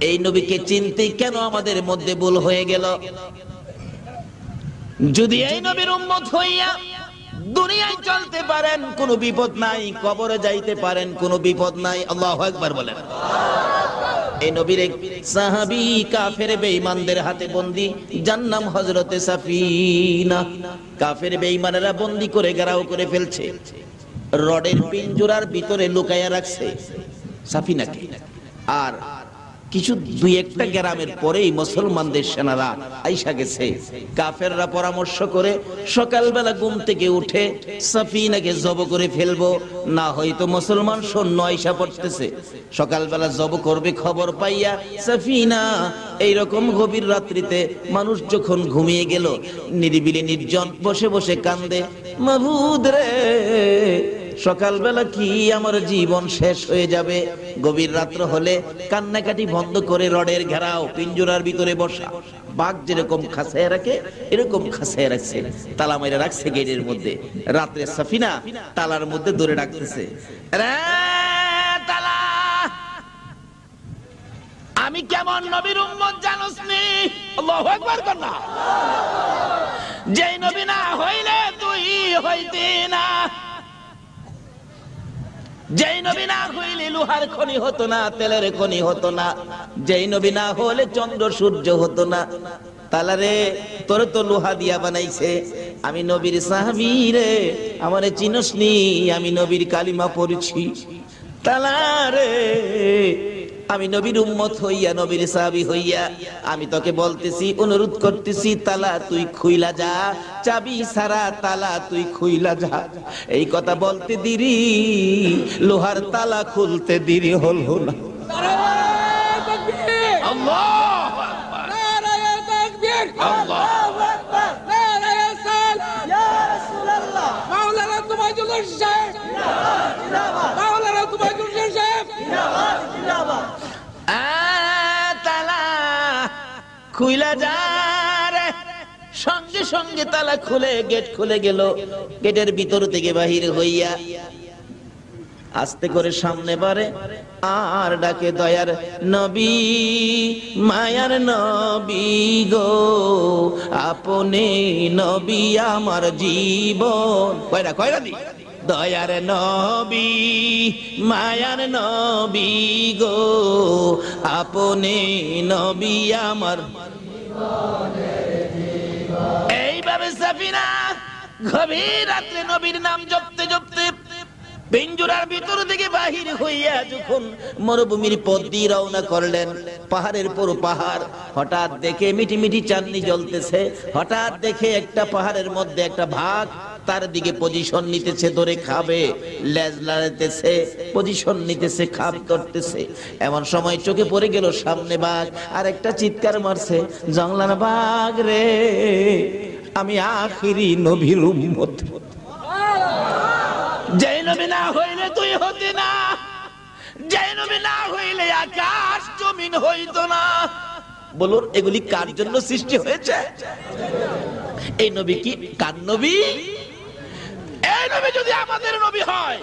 এই নবীকে চিনতে কেন আমাদের মধ্যে ভুল হয়ে গেল? যদি এই নবীর উম্মত হইয়া দুনিয়ায় চলতে পারেন কোনো বিপদ নাই, কবরে যাইতে পারেন কোনো বিপদ নাই। আল্লাহু আকবার বলেন। এই নবীর এক সাহাবী কাফের বেঈমানদের হাতে বন্দী, যার নাম হযরতে সাফিনা। কাফের বেঈমানেরা বন্দী করে ঘেরাও করে ফেলছে, রডের পিঞ্জরার ভিতরে লুকায়া রাখছে সাফিনাকে। আর কিছু দুই একটা গ্রামের পরেই মুসলমানদের সেনারা আইসা গেছে। কাফেররা পরামর্শ করে সকালবেলা ঘুম থেকে উঠে সাফিনাকে জব করে ফেলবো, না হয়তো মুসলমান সৈন্য আইসা পড়তেছে। সকালবেলা জব করবে খবর পাইয়া সাফিনা এইরকম গভীর রাত্রিতে মানুষ যখন ঘুমিয়ে গেল, নিরিবিলি নির্জন বসে বসে কান্দে, মাবুদ রে সকালবেলা কি আমার জীবন শেষ হয়ে যাবে। গভীর রাত্র হলে কান্নাকাটি বন্ধ করে রডের ঘেরাও পিঞ্জরার ভিতরে বসা। বাঘ যেরকম খাঁচায় রাখে এরকম খাঁচায় রাখছে, তালা মাইরা রাখছে গেটের মধ্যে। রাত্রে সাফিনা তালার মধ্যে ধরে ডাকতেছে, রে তালা, আমি কেমন নবীর উম্মত জানোস নি? আল্লাহু আকবার কর না। যেই নবী না হইলে তুই হইতি না, যেই নবী না হইলে লোহার খনি হতো না, তেলের খনি হতো না, যেই নবী না হলে চন্দ্র সূর্য হতো না। তালারে তোরে তো লোহা দিয়া বানাইছে, আমি নবীর সাহাবী রে, আমারে চিনস নি? আমি নবীর কালিমা পড়ছি। তালারে আমি নবীর উম্মত হইয়া নবীর সাহাবী হইয়া আমি তোকে বলতেছি, অনুরোধ করতেছি, তালা তুই খুইলা যা, চাবি সারা তালা তুই খুইলা যা। এই কথা বলতে দেরি, লোহার তালা খুলতে দেরি হলো না। আল্লাহু আকবার, নারায়ে তাকবীর, আল্লাহু আকবার, নারায়ে সালাত, ইয়া রাসূলুল্লাহ। মাওলানা তুবাইজুল সাহেব জিন্দাবাদ, মাওলানা তুবাইজুল সাহেব জিন্দাবাদ, জিন্দাবাদ। তালা খুইলা যা রে। সঙ্গে সঙ্গে তালা খুলে গেট খুলে গেল। গেটের ভিতর থেকে বাহির হইয়া আস্তে করে সামনে বাড়ে আর ডাকে, দয়ার নবী, মায়ার নবী গো, আপনি নবী আমার জীবন। কয়রা কয়রা দি, দয়ার নবী, মায়ার নবী গো, আপনি নবী আমার। এইভাবে সাফিনা গভীর রাত্রে নবীর নাম জপতে জপতে পিঞ্জরার ভিতর থেকে বাহির হইয়া যখন মরুভূমির পথ দিয়ে রওনা করলেন, পাহাড়ের পর পাহাড়, হঠাৎ দেখে মিটি মিটি চাঁদনি জ্বলতেছে। হঠাৎ দেখে একটা পাহাড়ের মধ্যে একটা ভাগ তার দিকে পজিশন নিতেছে, ধরে খাবে, লেজ লাড়াইতেছে, পজিশন নিতেছে, খাপ করতেছে। এমন সময় চোখে পড়ে গেল সামনে বাঘ, আর একটা চিৎকার মারছে, জংলার বাঘ রে, আমি আখিরি নবীর উম্মত, যেই নবী না হইলে তুই হতি না, যেই নবী না হইলে আকাশ জমিন হইতো না। বলুন এগুলি কার জন্য সৃষ্টি হয়েছে? এই নবী কি কার নবী? এই নবী যদি আমাদের নবী হয়,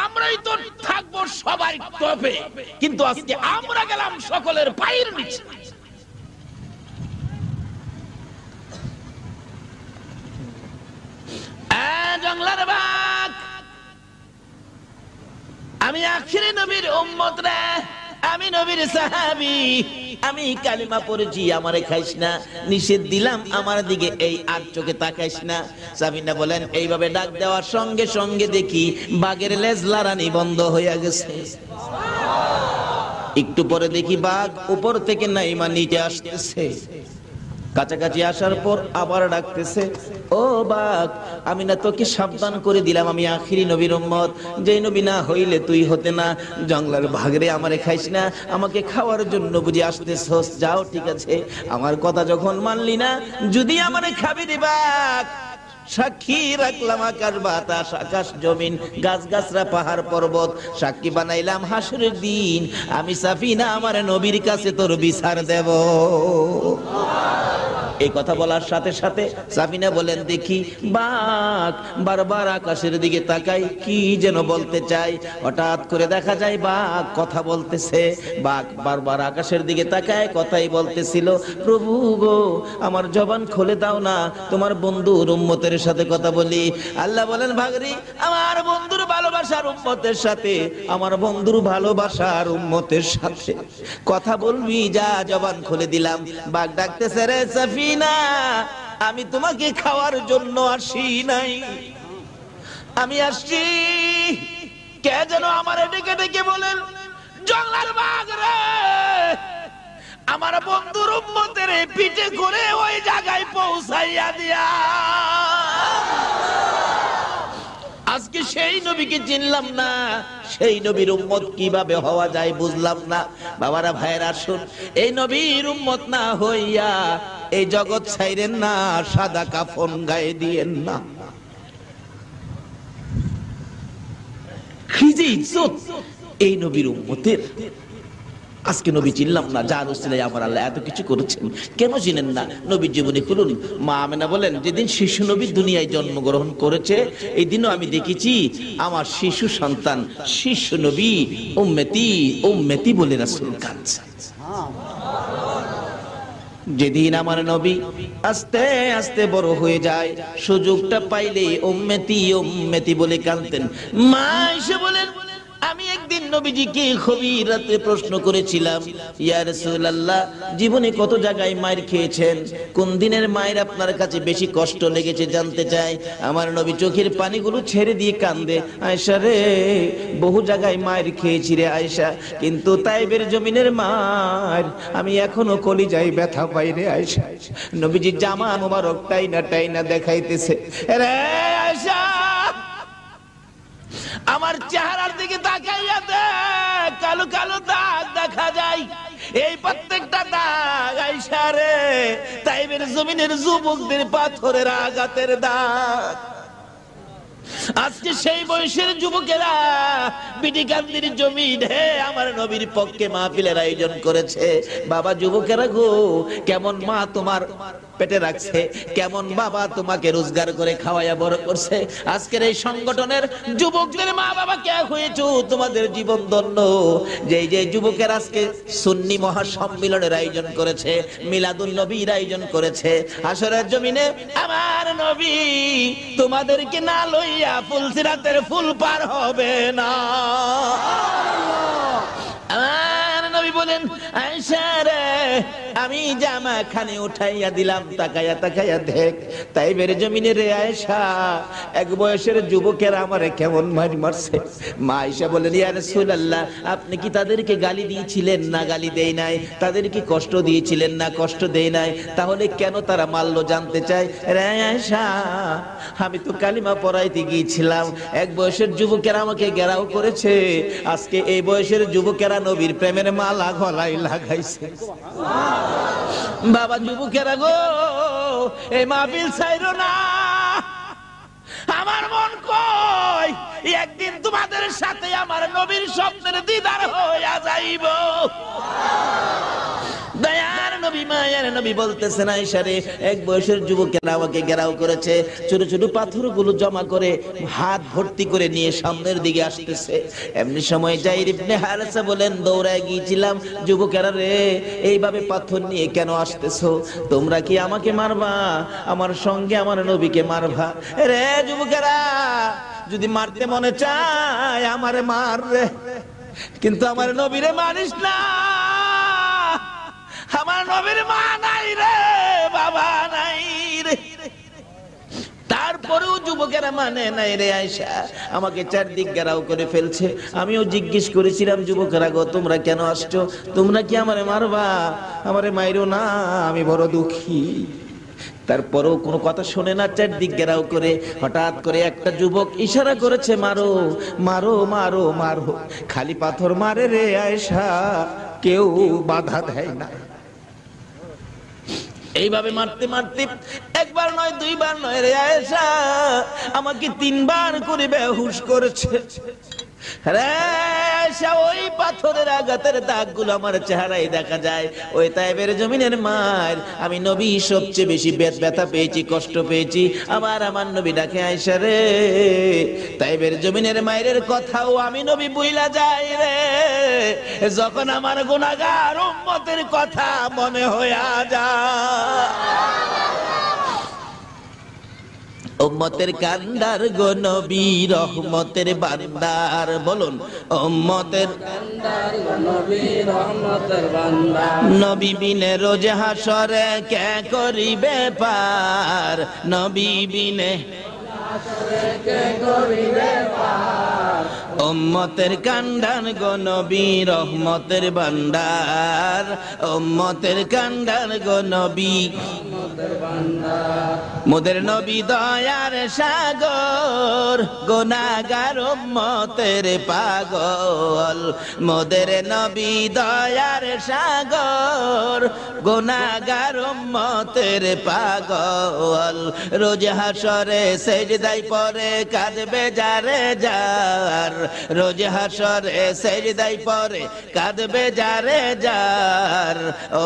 আমরাই তো থাকবো সবাই টপে, কিন্তু আজকে আমরা গেলাম সকলের পায়ের নিচে। জংলার বাঘ, আমি আখিরি নবীর উম্মত রে, আমি নবীর সাহাবী, আমি কালিমা পড়েছি, আমারে খাইস না, নিষেধ দিলাম আমার দিকে এই আর চোখে তাকাইস না। সাফিনা বলেন, এইভাবে ডাক দেওয়ার সঙ্গে সঙ্গে দেখি বাঘের লেজ লাড়ানি বন্ধ হইয়া গেছে। একটু পরে দেখি বাঘ উপর থেকে নাইমা নিচে আসতেছে। কাছাকাছি আসার পর আবার ডাকতেছে, ও বাঘ, আমি না তোকে সাবধান করে দিলাম, আমি আখিরি নবীর উম্মত, যেই নবী না হইলে তুই হতে না। জংলার বাঘ রে, আমারে খাইস না, আমাকে খাওয়ার জন্য বুঝি আসতেছস, যাও ঠিক আছে, আমার কথা যখন মানলি না, যদি আমারে খাবি রে বাঘ, সাক্ষী রাখলাম আকাশ বাতাস, আকাশ জমিন, গাছ গাছরা, পাহাড় পর্বত, সাক্ষী বানাইলাম হাসরের দিন, আমি সাফিনা আমার নবীর কাছে তোর বিচার দেব। এই কথা বলার সাথে সাথে সাফিনা বলেন, দেখি বাঘ বারবার আকাশের দিকে তাকাই, কি যেন বলতে চাই। হঠাৎ করে দেখা যায় বাঘ কথা বলতেছে। বাঘ বারবার আকাশের দিকে তাকায়, কথাই বলতেছিল, প্রভু গো আমার জবান খুলে দাও না, তোমার বন্ধুর উম্মতের সাথে কথা বলি। আল্লাহ বলেন, ভাগরি আমার বন্ধুর ভালোবাসার উম্মতের সাথে, আমার বন্ধুর ভালোবাসার উম্মতের সাথে কথা বলবি, যা জবান খুলে দিলাম। বাঘ ডাকতেছে, রে সাফিনা, আমি তোমাকে খাওয়ার জন্য আসি নাই, আমি আসছি। কে যেন আমার ডেকে ডেকে বলেন, জঙ্গলার বাঘ রে, আমার বন্ধুর উম্মতের পিঠে করে ওই জায়গায় পৌঁছাইয়া দিয়া। আজকে সেই নবীকে চিনলাম না, সেই নবীর উম্মত কিভাবে হওয়া যায় বুঝলাম না। বাবারা ভাইয়েরা, আসুন, এই নবীর উম্মত না হইয়া এই জগৎ ছাইরেন না, সাদা কাফন গায়ে দিয়েন না। কি যে ইজ্জত এই নবীর উম্মতের। আজকে নবী চিনলাম না, যার ওসিলায় আমার আল্লাহ এত কিছু করেছেন। কেন চিনেন না? নবীর জীবনী খুলুন। মা আমেনা বলেন, যেদিন শিশু নবী দুনিয়ায় জন্মগ্রহণ করেছে, এই দিনও আমি দেখেছি আমার শিশু সন্তান শিশু নবী উম্মতি উম্মতি বলে রাসূল কাঁদছে। যেদিন আমার নবী আস্তে আস্তে বড় হয়ে যায়, সুযোগটা পাইলে উম্মতি উম্মতি বলে কাঁদতেন। মা এসে বলেন, আমি একদিন নবীজিকে গভীর রাতে প্রশ্ন করেছিলাম, ইয়া রাসূলুল্লাহ, জীবনে কত জায়গায় মার খেয়েছেন, কোন দিনের মায়ের আপনার কাছে বেশি কষ্ট লেগেছে জানতে চাই। আমার নবী চোখের পানিগুলো ছেড়ে দিয়ে কান্দে, আয়েশা রে, বহু জায়গায় মায়ের খেয়েছি রে আয়েশা, কিন্তু তাইবের জমিনের মার আমি এখনো কলিজায় ব্যথা পাই রে আয়েশা। নবীজি জামা মোবারক টাইনা টাইনা দেখাইতেছে, রে আয়েশা, আমার চেহারার দিকে তাকাইয়া দেখ, কালো কালো দাগ দেখা যায়। এই প্রত্যেকটা দাগ আয়েশা রে, তাইবের জমিনের যুবকদের পাথরের আঘাতের দাগ। আজকে সেই বয়সের যুবকেরা বিটিকান্দির জমিনে আমার নবীর পক্ষে মাহফিলের আয়োজন করেছে। বাবা যুবকেরা গো, কেমন মা তোমার পেটে রাখছে, কেমন বাবা তোমাকে রোজগার করে খাওয়াইয়া বড় করছে। আজকের এই সংগঠনের যুবকদের মা বাবা কে হয়েছো, তোমাদের জীবন ধন্য। যে যে যুবকের আজকে সুন্নি মহাসম্মিলনের আয়োজন করেছে, মিলাদুন নবীর আয়োজন করেছে, আসরের জমিনে আমার নবী তোমাদেরকে না লইয়া ফুলসিরাতের ফুল পার হবে না। আমার নবী বলেন, আয়েশা রে, আমি জামা খানে উঠাইয়া দিলাম, তাকাইয়া তাকাইয়া দেখ, তাইবের জমিনে রে আয়েশা, এক বয়সের যুবকেরা আমারে কেমন মার মারছে। মা আয়েশা বলেন, ইয়া রাসূলুল্লাহ, আপনি কি তাদেরকে গালি দিয়েছিলেন? না, গালি দেই নাই। তাদেরকে কষ্ট দিয়েছিলেন? না, কষ্ট দেই নাই। তাহলে কেন তারা মারলো জানতে চাই। রে আয়েশা, আমি তো কালিমা পড়াইতে গিয়েছিলাম, এক বয়সের যুবকেরা আমাকে ঘেরাও করেছে। আজকে এই বয়সের যুবকেরা নবীর প্রেমের মালা গলায় লাগাইছে। বাবা যুবকেরা গো, এই মাহফিল ছাইরো না। আমার মন কই একদিন তোমাদের সাথে আমার নবীর স্বপ্নের দিদার হইয়া যাইব। দয়ার নবী মায়ের নবী বলতেছেন, আয়েশা রে, এক বয়সের যুবকেরা আমাকে ঘেরাও করেছে, ছোট ছোট পাথরগুলো জমা করে হাত ভর্তি করে নিয়ে সামনের দিকে আসতেছে। এমনি সময় যায়ের ইবনে হারেসা বলেন, দৌড়ায় গিয়েছিলাম, যুবকেরা রে, এইভাবে পাথর নিয়ে কেন আসতেছো? তোমরা কি আমাকে মারবা? আমার সঙ্গে আমার নবীকে মারবা? রে যুবকেরা, যদি মারতে মনে চায় আমারে মার রে, কিন্তু আমার নবীরে মারিস না। আমার নবীর মা নাই রে, বাবা নাই রে। তারপরেও যুবকেরা মানে নাই রে আয়েশা, আমাকে চারদিক ঘেরাও করে ফেলছে। আমিও জিজ্ঞেস করেছিলাম, যুবকেরা গো, তোমরা কেন আসছো? তোমরা কি আমারে মারবা? আমারে মাইরো না, আমি বড় দুঃখী। তারপরেও কোনো কথা শোনে না, চারদিক ঘেরাও করে। হঠাৎ করে একটা যুবক ইশারা করেছে, মারো মারো মারো মারো। খালি পাথর মারে রে আয়েশা, কেউ বাধা দেয় না। এইভাবে মারতে মারতে একবার নয়, দুইবার নয় রে আয়েশা, আমাকে 3 বার করে বেহুশ করেছে। রে ওই পাথরের আঘাতের দাগগুলো আমার চেহারায় দেখা যায়। ওই তায়েবের জমিনের মায়ের আমি নবী সবচেয়ে বেশি ব্যথা পেয়েছি, কষ্ট পেয়েছি। আবার আমার নবী ডাকে, আয়েশা রে, তায়েবের জমিনের মায়ের কথাও আমি নবী ভুইলা যাই রে, যখন আমার গুনাহগার উম্মতের কথা মনে হইয়া যায়। উম্মতের কান্দার গো নবী রহমতের বান্দার, বলুন উম্মতের কান্দার গো নবী রহমতের বান্দার। নবী বিনে রোজ হাসরে কে করিবে পার, নবী বিনে হাসরে কে করিবে পার। উম্মতের কান্দার গো নবী রহমতের বান্দার, উম্মতের কান্দার গো নবী মোদের নবী দয়ার সাগর, গুনাহগার উম্মতের পাগল। মোদের নবী দয়ার সাগর, গুনাহগার উম্মতের পাগল। রোজ হাসরে সেজদায় পড়ে কাঁদবে যারে যার, রোজ হাসরে সেজদায় পড়ে কাঁদবে যারে যার।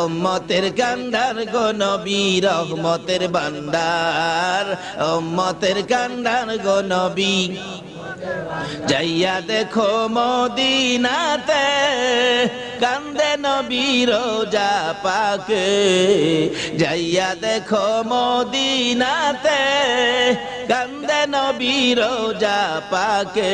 উম্মতের কান্দার গো নবী রহমতের বান্দার, উম্মতের কান্দার গো নবী। যাইয়া দেখো মদিনাতে কান্দে নবী রোজা পাকে, যাইয়া দেখো মদিনাতে কান্দে নবী রোজা পাকে।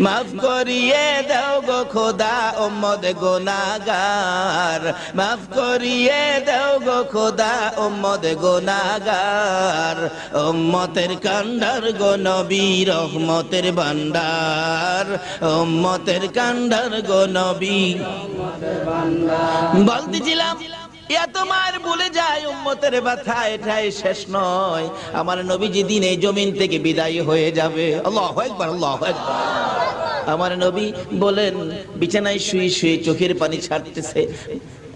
মাফ করিয়ে দাও গো খোদা উম্মত গুনাহগার, মাফ করিয়ে দাও গো খোদা উম্মত গুনাহগার। উম্মতের কান্দার গো নবী রহমতের বান্দার, উম্মতের কান্দার গো নবী। বলতেছিলাম এত মার বলে যায় উম্মতের ব্যথা, এটাই শেষ নয়। আমার নবী যেদিন এই জমিন থেকে বিদায় হয়ে যাবে, আল্লাহু আকবার, আল্লাহু আকবার। আমার নবী বলেন বিছানায় শুয়ে শুয়ে চোখের পানি ছাড়তেছে।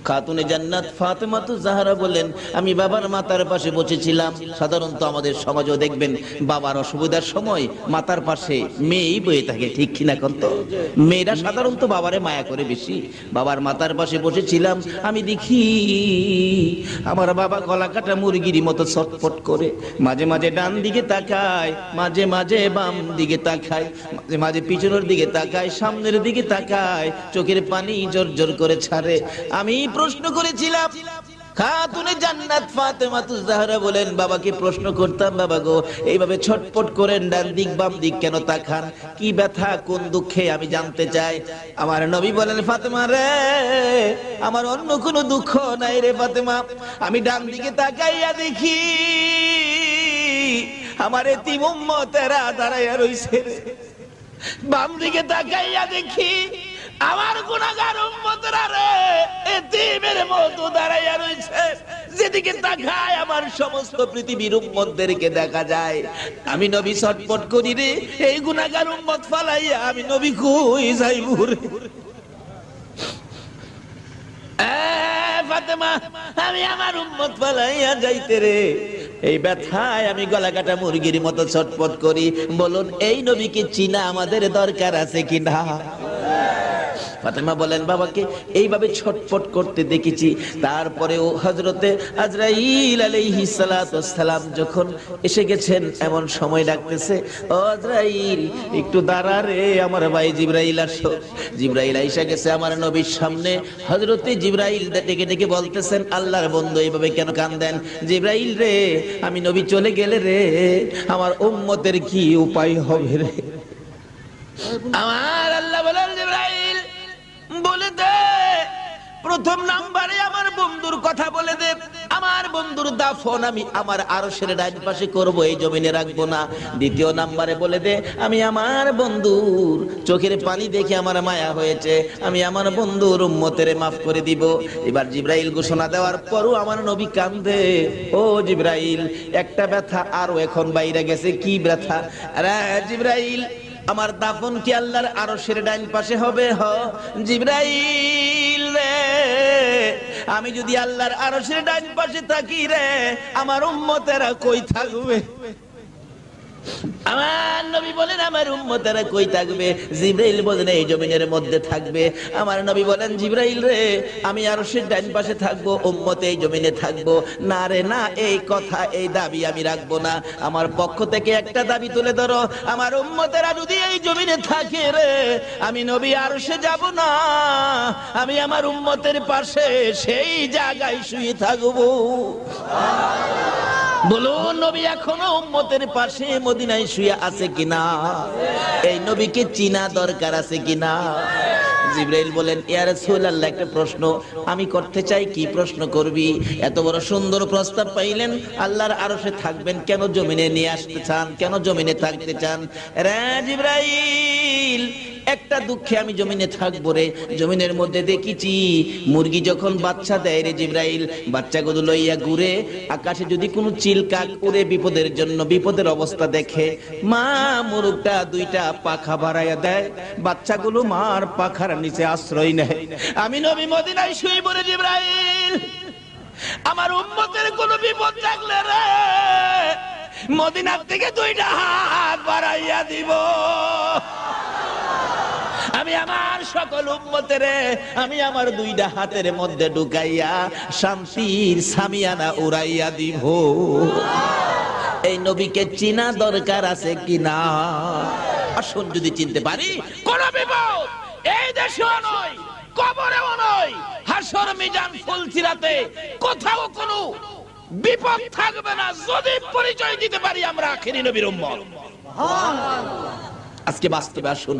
খাতুনে জান্নাত ফাতেমাতু জাহরা বলেন আমি বাবার মাথার পাশে বসেছিলাম। সাধারণত আমাদের সমাজও দেখবেন বাবার অসুবিধার সময় মাথার পাশে মেয়েই বয়ে থাকে, ঠিক কিনা কত? মেয়েরা সাধারণত বাবারে মায়া করে বেশি। বাবার মাথার পাশে বসেছিলাম, আমি দেখি আমার বাবা গলা কাটা মুরগির মতো ছটফট করে, মাঝে মাঝে ডান দিকে তাকায়, মাঝে মাঝে বাম দিকে তাকায়, মাঝে মাঝে পিছনের দিকে তাকায়, সামনের দিকে তাকায়, চোখের পানি জোর জোর করে ছাড়ে। আমি প্রশ্ন করেছিলাম, খাতুনে জান্নাত ফাতেমাতু জাহরা বলেন বাবাকে প্রশ্ন করতাম, বাবা গো এইভাবে ছটফট করেন ডান দিক বাম দিক কেন তাকান, কি ব্যথা কোন দুঃখে আমি জানতে চাই। আমার নবী বলেন ফাতেমা রে, আমার অন্য কোনো দুঃখ নাই রে ফাতেমা, আমি ডান দিকে তাকাইয়া দেখি আমার এতিম উম্মতেরা দাঁড়াইয়া রইছে, বাম দিকে তাকাইয়া দেখি আমার গুনাহগার উম্মতরা রে এতিমের মতো দাঁড়াইয়া রইছে। যেদিকে তাকায় আমার সমস্ত পৃথিবীর উম্মতদেরকে দেখা যায়। আমি নবী ছটফট করি রে, এই গুনাহগার উম্মত ফালাইয়া আমি নবী কই যাইবো রে। ফাতেমা আমি আমার উম্মত ফালাইয়া যাইতে রে, এই ব্যথায় আমি গলা কাটা মুরগির মতো ছটফট করি। বলুন এই নবীকে চিনা আমাদের দরকার আছে কিনা? ফাতেমা বলেন বাবাকে এইভাবে ছটফট করতে দেখেছি। তারপরেও হযরতে আজরাইল আলাইহিস সালাতু ওয়াস সালাম যখন এসে গেছেন, এমন সময় ডাকতেছে, ও আজরাইল একটু দাঁড়া রে, আমার ভাই জিবরাইল আসো। জিবরাইল আইসা গেছে আমার নবীর সামনে। হযরতে জিবরাইল ডেকে ডেকে বলতেছেন আল্লাহর বন্ধু এইভাবে কেন কাঁদেন? জিবরাইল রে, আমি নবী চলে গেলে রে আমার উম্মতের কি উপায় হবে রে? আমার আল্লাহ বলেন জিবরাইল বলে দে, প্রথম নাম্বারে আমার বন্ধুর কথা বলে দে। আমার বন্ধুর দাফন আমি আমার আরশের ডান পাশে করব, এই জমিনে রাখবো না। দ্বিতীয় নাম্বারে বলে দে আমি আমার বন্ধুর চোখের পানি দেখে আমার মায়া হয়েছে, আমি আমার বন্ধুর উম্মতের মাফ করে দিব। এবার জিবরাইল ঘোষণা দেওয়ার পরও আমার নবী কান্দে। ও জিবরাইল একটা ব্যথা আরো এখন বাইরে গেছে। কি ব্যথা? আরে জিবরাইল আমার দাফন কি আল্লাহর আরশের ডান পাশে হবে? হ জিবরাইল রে, আমি যদি আল্লাহর আরশের ডান পাশে থাকি রে, আমার উম্মতেরা কই থাকবে? আমার নবী বলেন আমার উম্মতেরা কই থাকবে? জিবরাইল বলেন এই জমিনের মধ্যে থাকবে। আমার নবী বলেন জিবরাইল রে, আমি আরশের ডান পাশে থাকবো, উম্মত এই জমিনে থাকবো। না রে না, এই কথা এই দাবি আমি রাখবো না। আমার পক্ষ থেকে একটা দাবি তুলে ধরো, আমার উম্মতেরা যদি এই জমিনে থাকে রে, আমি নবী আরশে যাব না, আমি আমার উম্মতের পাশে সেই জায়গায় শুয়ে থাকবো। বলুন নবী এখনো উম্মতের পাশে মদিনায় শুয়ে আছে কিনা? এই নবীকে চিনা দরকার আছে কিনা? জিবরাইল বলেন ইয়া রাসূলুল্লাহ, একটা প্রশ্ন আমি করতে চাই। কি প্রশ্ন করবি? এত বড় সুন্দর প্রস্তাব পাইলেন, আল্লাহর আরশে থাকবেন, কেন জমিনে নিয়ে আসতে চান? কেন জমিনে থাকতে চান? রে জিবরাইল, একটা দুঃখে আমি জমিনে থাকবো রে। জমিনের মধ্যে দেখেছি মুরগি যখন বাচ্চা দেয় রে জিবরাইল, বাচ্চাগুলো লইয়া ঘুরে, আকাশে যদি কোনো চিলকাক উড়ে বিপদের জন্য বিপদের অবস্থা দেখে, মা মুরগটা দুইটা পাখা বাড়াইয়া দেয়, বাচ্চাগুলো মার পাখার নিচে আশ্রয় নেয়। আমি নবী মদিনায় শুই পড়ে জিবরাইল, আমার উম্মতের কোনো বিপদ থাকলে রে মদিনার থেকে দুইটা হাত বাড়াইয়া দিব। আমি আমার সকল উম্মতের আমি আমার দুইটা হাতের মধ্যে ঢুকাইয়া শান্তির সামিয়ানা উড়াইয়া দিব। এই নবীকে চিনা দরকার আছে কিনা? আসুন যদি চিনতে পারি, কোন বিপদ এই দেশেও নয়, কবরেও নয়, হাসর মিজান ফুলসিরাতে কোথাও কোনো বিপদ থাকবে না যদি পরিচয় দিতে পারি আমরা আখেরি নবীর উম্মত। আজকে বাস্তবে আসুন,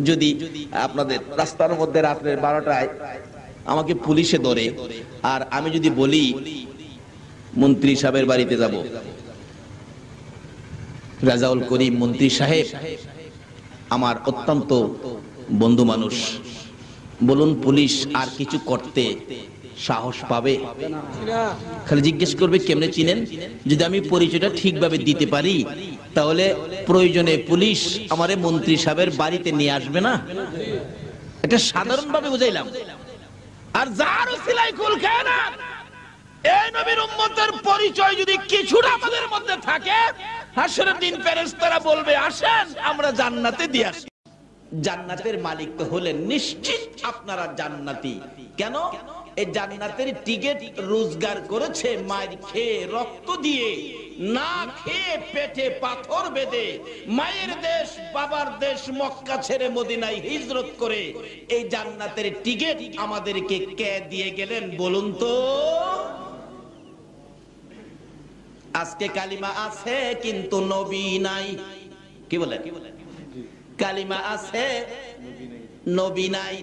যদি আপনাদের রাস্তার মধ্যে রাত্রের 12টায় আমাকে পুলিশে ধরে, আর আমি যদি বলি মন্ত্রী সাহেবের বাড়িতে যাব, রাজাউল করিম মন্ত্রী সাহেব আমার অত্যন্ত বন্ধু মানুষ, বলুন পুলিশ আর কিছু করতে সাহস পাবে? খালি জিজ্ঞেস করবে কেমনে চিনেন? যদি আমি পরিচয়টা ঠিকভাবে দিতে পারি, তাহলে প্রয়োজনে পুলিশ আমারে মন্ত্রী সাহেবের বাড়িতে নিয়ে আসবে না। এটা সাধারণভাবে বুঝাইলাম। আর যার উসিলায় কুল খায়নাত এই নবীর উম্মতের পরিচয় যদি কিছুটা আমাদের মধ্যে থাকে, হাসরের দিন ফেরেশতারা বলবে আসেন আমরা জান্নাতে দিয়ে আসি। জান্নাতের মালিক তো হলেন নিশ্চিত আপনারা জান্নাতি। কেন? এই জান্নাতের টিকিট রোজগার করেছে মায়ের খেয়ে, রক্ত দিয়ে, না খেয়ে পেটে পাথর বেঁধে, মায়ের দেশ বাবার দেশ মক্কা ছেড়ে মদিনায় হিজরত করে এই জান্নাতের টিকিট আমাদেরকে কে দিয়ে গেলেন বলুন তো? আজকে কালিমা আছে কিন্তু নবী নাই। কি বলেন? কালিমা আছে নবী নাই,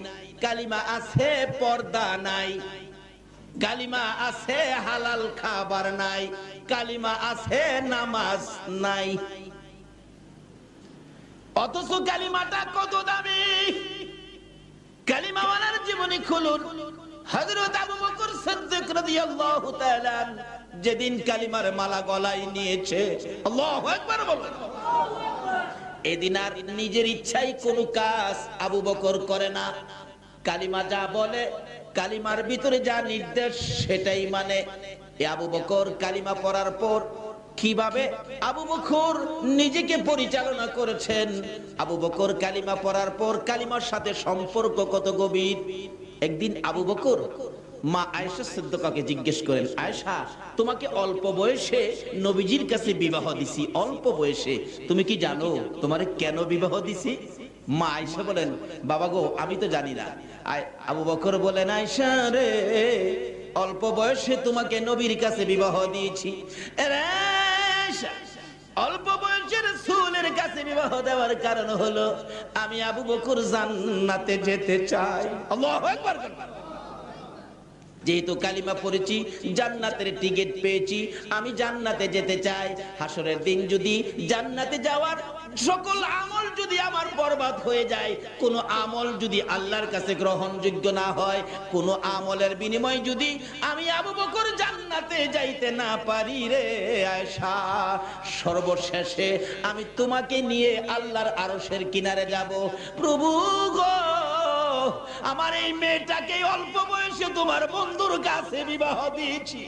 কালিমা আছে পর্দা নাই, কালিমা আছে হালাল খাবার নাই, কালিমা আছে নামাজ নাই। অথচ কালিমাটা কত দামি! কালিমাওয়ালার জীবনী খুলুন। হযরত আবু বকর সিদ্দিক রাদিয়াল্লাহু তাআলা যেদিন কালিমার মালা গলায় নিয়েছে, আল্লাহু আকবার বলুন, এদিন আর নিজের ইচ্ছাই কোনো কাজ আবু বকর করে না। কালিমা যা বলে, কালিমার ভিতরে যা নির্দেশ সেটাই মানে। আবু বকর কালিমা পড়ার পর কিভাবে আবু বকর নিজেকে পরিচালনা করেছেন, আবু বকর কালিমা পড়ার পর কালিমার সাথে সম্পর্ক কত গভীর। একদিন আবু বকর মা আয়েশা সিদ্দিকাকে জিজ্ঞেস করেন, আয়েশা তোমাকে অল্প বয়সে নবীজির কাছে বিবাহ দিছি, অল্প বয়সে, তুমি কি জানো তোমারে কেন বিবাহ দিছি? মা আয়েশা বলেন, বাবা গো আমি তো জানি না। আবু বকর বলেন, আয়েশা রে অল্প বয়সে তোমাকে নবীর কাছে বিবাহ দিয়েছি। অল্প বয়সের রাসূলের কাছে বিবাহ দেওয়ার কারণ হলো আমি আবু বকর জান্নাতে যেতে চাই। আল্লাহু আকবার। যেহেতু কালিমা পড়েছি, জান্নাতের টিকিট পেয়েছি, আমি জান্নাতে যেতে চাই। হাসরের দিন যদি জান্নাতে যাওয়ার সকল আমল যদি আমার বরবাদ হয়ে যায়, কোন আমল যদি আল্লাহর কাছে গ্রহণযোগ্য না হয়, কোন আমলের বিনিময়ে যদি আমি আবু বকর জান্নাতে যাইতে না পারি রে আয়েশা, সর্বশেষে আমি তোমাকে নিয়ে আল্লাহর আরশের কিনারে যাব। প্রভু গো, আমার এই মেয়েটাকে অল্প বয়সে তোমার বন্ধুর কাছে বিবাহ দিয়েছি,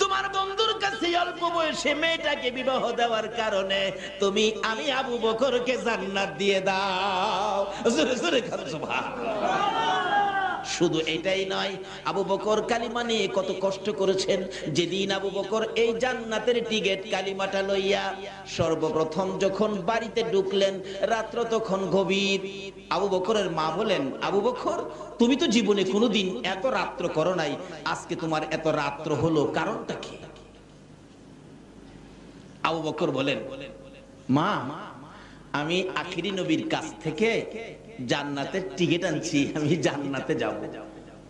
তোমার বন্ধুর কাছে অল্প বয়সে মেয়েটাকে বিবাহ দেওয়ার কারণে আমি আবু বকরকে জান্নাত দিয়ে দাও। জোরে জোরে কারো সুবহানাল্লাহ। শুধু এটাই নয়, আবু বকর কালিমা নিয়ে কত কষ্ট করেছেন। যেদিন আবু বকর এই জান্নাতের টিকেট কালিমাটা লইয়া সর্বপ্রথম যখন বাড়িতে ঢুকলেন, রাত্র তখন গভীর। আবু বকরের মা বলেন, আবু বকর তুমি তো জীবনে কোনোদিন এত রাত্র করো নাই, আজকে তোমার এত রাত্র হলো, কারণটা কি? আবু বকর বলেন, মা আমি আখিরি নবীর কাছ থেকে জান্নাতের টিকিট আনছি, আমি জান্নাতে যাব।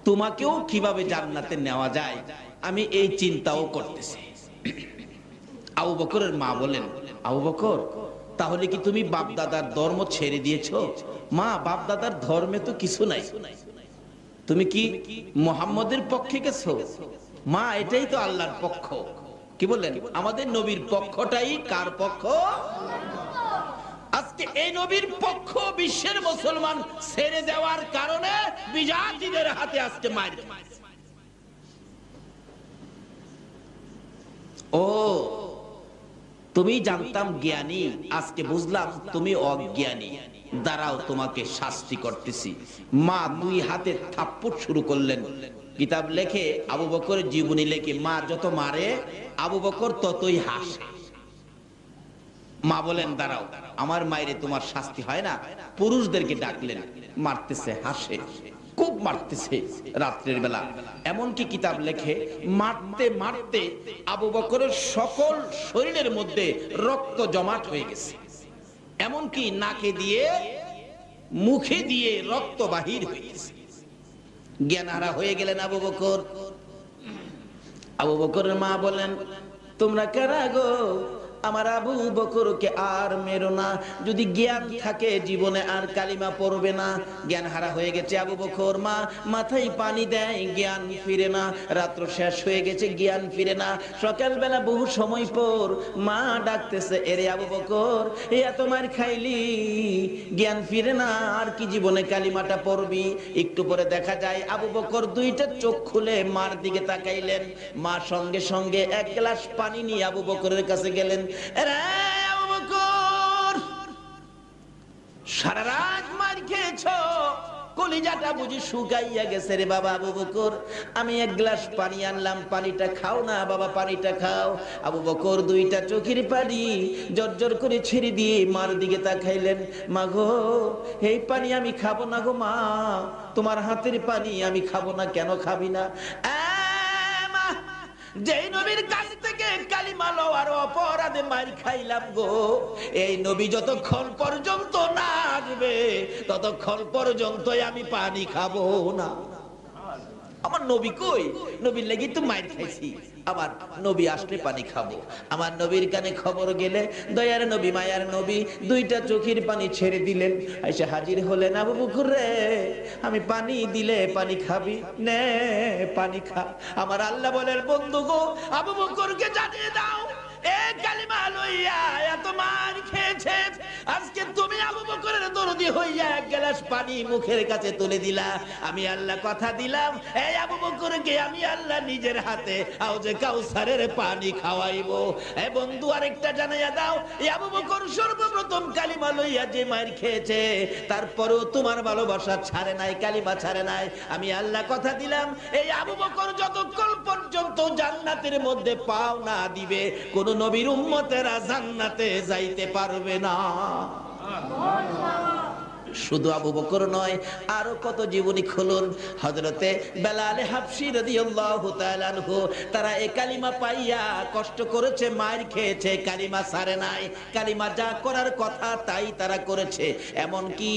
তোমাকেও কিভাবে জান্নাতে নেওয়া যায় আমি এই চিন্তাও করতেছি। আবু বকরের মা বলেন, আবু বকর তাহলে কি তুমি বাপ দাদার ধর্ম ছেড়ে দিয়েছো? মা বাপ দাদার ধর্মে তো কিছু নাই, তুমি কি মুহাম্মদের পক্ষে গেছো? মা এটাই তো আল্লাহর পক্ষ। কি বললেন? আমাদের নবীর পক্ষটাই কার পক্ষ? আজকে এই নবীর পক্ষ বিশ্বের মুসলমান ছেড়ে দেওয়ার কারণে বিজাতিদের হাতে আজকে মার। ও তুমি জানতাম জ্ঞানী, আজকে বুঝলাম তুমি অজ্ঞানী, দাঁড়াও তোমাকে শাস্তি করতেছি। মা দুই হাতে থাপ্পড় শুরু করলেন। কিতাব লেখে, আবু বকরের জীবনী লেখে, মা যত মারে আবু বকর ততই হাসে। মা বলেন, দাঁড়াও, আমার মায়েরে তোমার শাস্তি হয় না। পুরুষদেরকে ডাকলেন, মারতেছে, হাসে, খুব মারতেছে রাত্রের বেলা। এমনকি কিতাব লেখে, মারতে মারতে আবু বকরের সকল শরীরের মধ্যে রক্ত জমাট হয়ে গেছে, এমনকি নাকে দিয়ে মুখে দিয়ে রক্ত বাহির হয়ে গেছে। জ্ঞানহারা হয়ে গেলেন আবু বকর। আবু বকরের মা বলেন, তোমরা কারা গো? আমার আবু বকরকে আর মেরো না, যদি জ্ঞান থাকে জীবনে আর কালিমা পড়বে না। জ্ঞান হারা হয়ে গেছে আবু বকর, মা মাথায় পানি দেয়, জ্ঞান ফিরে না। রাত্র শেষ হয়ে গেছে, জ্ঞান ফিরে না। সকালবেলা বহু সময় পর মা ডাকতেছে, এরে আবু বকর এত মার খাইলি, জ্ঞান ফিরে না, আর কি জীবনে কালিমাটা পড়বি? একটু পরে দেখা যায় আবু বকর দুইটা চোখ খুলে মার দিকে তাকাইলেন। মা সঙ্গে সঙ্গে এক গ্লাস পানি নিয়ে আবু বকরের কাছে গেলেন। আবু বকর সারা রাত মার খেয়েছো, কলিজাটা বুঝি শুকাইয়া গেছে রে বাবা। আবু বকর আমি এক গ্লাস পানি আনলাম, পানিটা খাও না বাবা, পানিটা খাও। আবু বকর দুইটা চোখের পানি জর্জর করে ছেড়ে দিয়ে মার দিকে তাকাইলেন। মা গো এই পানি আমি খাবো না গো মা, তোমার হাতের পানি আমি খাবো না। কেন খাবি না? যেই নবীর কাছ থেকে কালিমা লওয়ার অপরাধে মার খাইলাম গো, এই নবী যতক্ষণ পর্যন্ত না আসবে ততক্ষণ পর্যন্ত আমি পানি খাবো না। আমার নবী কই? নবীর লেগে তো মার খাইছি, আবার নবী আসলে পানি খাবো। আমার নবীর কানে খবর গেলে দয়ার নবী মায়ার নবী দুইটা চোখের পানি ছেড়ে দিলেন। এসে হাজির হলেন, আবু বকর রে আমি পানি দিলে পানি খাবি? নে পানি খা। আমার আল্লাহ বলেন, বন্ধু গো আবু বকরকে জানিয়ে দাও, এ কালিমা লইয়া এত মার খেয়েছে, আজকে তুমি আবু বকরের দরদি হইয়া এক গ্লাস পানি মুখের কাছে তুলে দিলা। আমি আল্লাহ কথা দিলাম, এই আবু বকরকে আমি আল্লাহ নিজের হাতে আউজে কাউসারের পানি খাওয়াইবো। এ বন্ধু আরেকটা জানাইয়া দাও, এই আবু বকর সর্বপ্রথম কালিমা লইয়া যে মার খেয়েছে, তারপরেও তোমার ভালোবাসা ছাড়ে নাই, কালিমা ছাড়ে নাই। আমি আল্লাহ কথা দিলাম, এই আবু বকর যতক্ষণ পর্যন্ত জান্নাতের মধ্যে পাও না দিবে, কোন নবীর উম্মতেরা জান্নাতে যাইতে পারবে না। শুধু আবু বকর নয়, আরো কত জীবনী খুলুন। হযরতে বেলাল হাবশী রাদিয়াল্লাহু তাআলা আনহু, তারা এই কালিমা পাইয়া কষ্ট করেছে, মার খেয়েছে, কালিমা ছাড়ে নাই। কালিমা যা করার কথা তাই তারা করেছে। এমন কি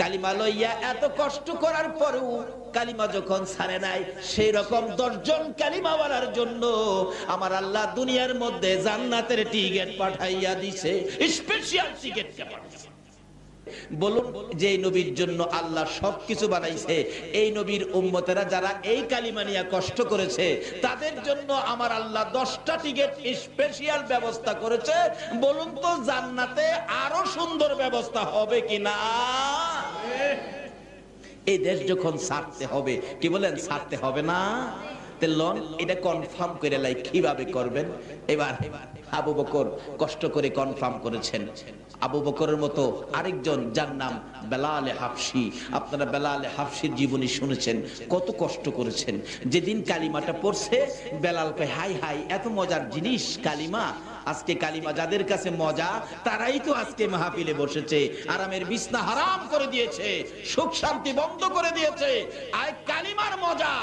কালিমা লইয়া এত কষ্ট করার পরেও কালিমা যখন ছাড়ে নাই, সেই রকম 10 জন কালিমাওয়ালার জন্য আমার আল্লাহ দুনিয়ার মধ্যে জান্নাতের টিকেট পাঠাইয়া দিছে, স্পেশাল টিকেট পাঠাইছে। বলুন, যে নবীর জন্য আল্লাহ সবকিছু বানাইছে, এই নবীর উম্মতেরা যারা এই কালিমা নিয়ে কষ্ট করেছে, তাদের জন্য আমার আল্লাহ 10টা টিকেট স্পেশাল ব্যবস্থা করেছে। বলুন তো জান্নাতে আরো সুন্দর ব্যবস্থা হবে কিনা? এই দেশ যখন ছাড়তে হবে, কি বলেন, ছাড়তে হবে না? লন এটা কনফার্ম করে লাই কিভাবে করবেন। এবার আবু বকর কষ্ট করে কনফার্ম করেছেন। আবু বকরের মতো আরেকজন যার নাম বেলাল হাবশি, আপনারা বেলাল হাবশির জীবনী শুনেছেন, কত কষ্ট করেছেন। যেদিন কালিমাটা পড়ছে বেলাল কয় হাই হাই এত মজার জিনিস কালিমা, আজকে কালিমা যাদের কাছে মজা তারাই তো আজকে মাহফিলে বসেছে, আরামের বিছনা হারাম করে দিয়েছে, সুখ শান্তি বন্ধ করে দিয়েছে। আর কালিমার মজা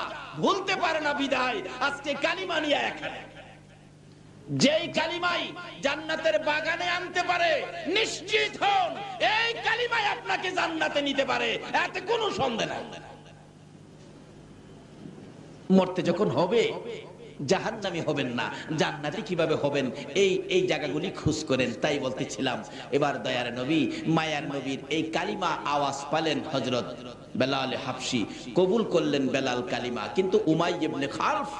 ভুলতে পারে না বিদায় আজকে কালিমা নিয়ে এখানে। যেই কালিমাই জান্নাতের বাগানে আনতে পারে নিশ্চিত হন এই কালিমাই আপনাকে জান্নাতে নিতে পারে, এতে কোনো সন্দেহ নাই। মরতে যখন হবে জাহান্নামী হবেন না, জান্নাতি কিভাবে হবেন এই জায়গাগুলি খোঁজ করেন। তাই বলতেছিলাম এবার দয়ার নবী মায়ার নবীর এই কালিমা আওয়াজ পালেন হযরত বেলাল হাবশি, কবুল করলেন বেলাল কালিমা। কিন্তু উমাইয়া ইবনে খালফ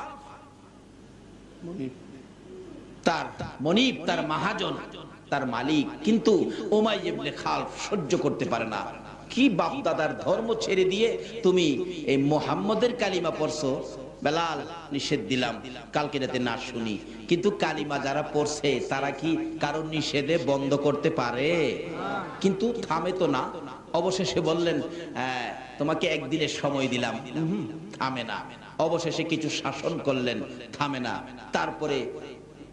তার মনিব, তার মহাজন, তার মালিক, কিন্তু উমাইয়া ইবনে খালফ সহ্য করতে পারে না। কি বাপ দাদার ধর্ম ছেড়ে দিয়ে তুমি এই মুহাম্মদের কালিমা পড়ছো? বেলাল নিষেধ দিলাম কালকে রাতে না শুনি, কিন্তু কালিমা যারা পড়ছে তারা কি কারণ নিষেধে বন্ধ করতে পারে? কিন্তু থামে তো না। অবশেষে বললেন তোমাকে একদিনের সময় দিলাম, থামে না। অবশেষে কিছু শাসন করলেন, থামে না। তারপরে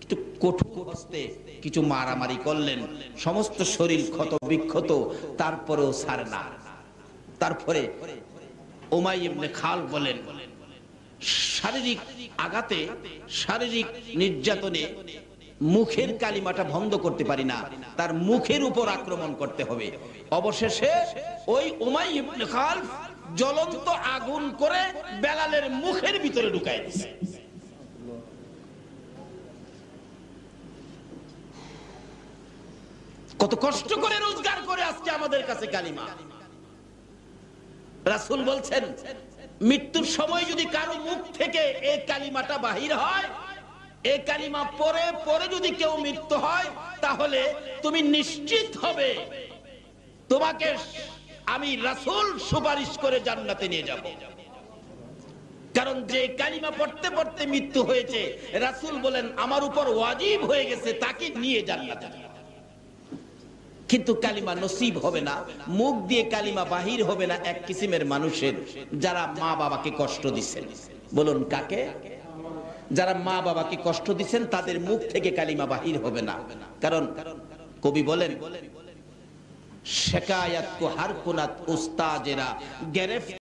একটু কঠোর হস্তে কিছু মারামারি করলেন, সমস্ত শরীর ক্ষত বিক্ষত, তারপরেও ছাড়ে না। তারপরে উমাইয়া ইবনে খালফ বলেন শারীরিক আঘাতে, শারীরিক নির্যাতনে মুখের কালিমাটা বন্ধ করতে পারি না, তার মুখের উপর আক্রমণ করতে হবে। অবশেষে ওই উমাইয়া ইবনে খালফ জ্বলন্ত আগুন করে বেলালের মুখের ভিতরে ঢুকায় দিয়েছে। কত কষ্ট করে রোজগার করে আজকে আমাদের কাছে কালিমা। রাসূল বলছেন মৃত্যুর সময় যদি কারো মুখ থেকে এই কালিমাটা বাহির হয়, এই কালিমা পরে পরে যদি কেউ মৃত্যু হয়, তাহলে তুমি নিশ্চিত হবে তোমাকে আমি রাসূল সুপারিশ করে জান্নাতে নিয়ে যাব। কারণ যে কালিমা পড়তে পড়তে মৃত্যু হয়েছে, রাসূল বলেন আমার উপর ওয়াজিব হয়ে গেছে তাকে নিয়ে জান্নাতে। কিন্তু কালিমা নসিব হবে না, মুখ দিয়ে কালিমা বাহির হবে না এক কিসিমের মানুষের, যারা মা বাবাকে কষ্ট দিচ্ছেন। বলুন কাকে? যারা মা বাবাকে কষ্ট দিচ্ছেন তাদের মুখ থেকে কালিমা বাহির হবে না। কারণ কবি বলেন শিকায়াত কো হার কুনাত উস্তাজেরা গ্রেফতার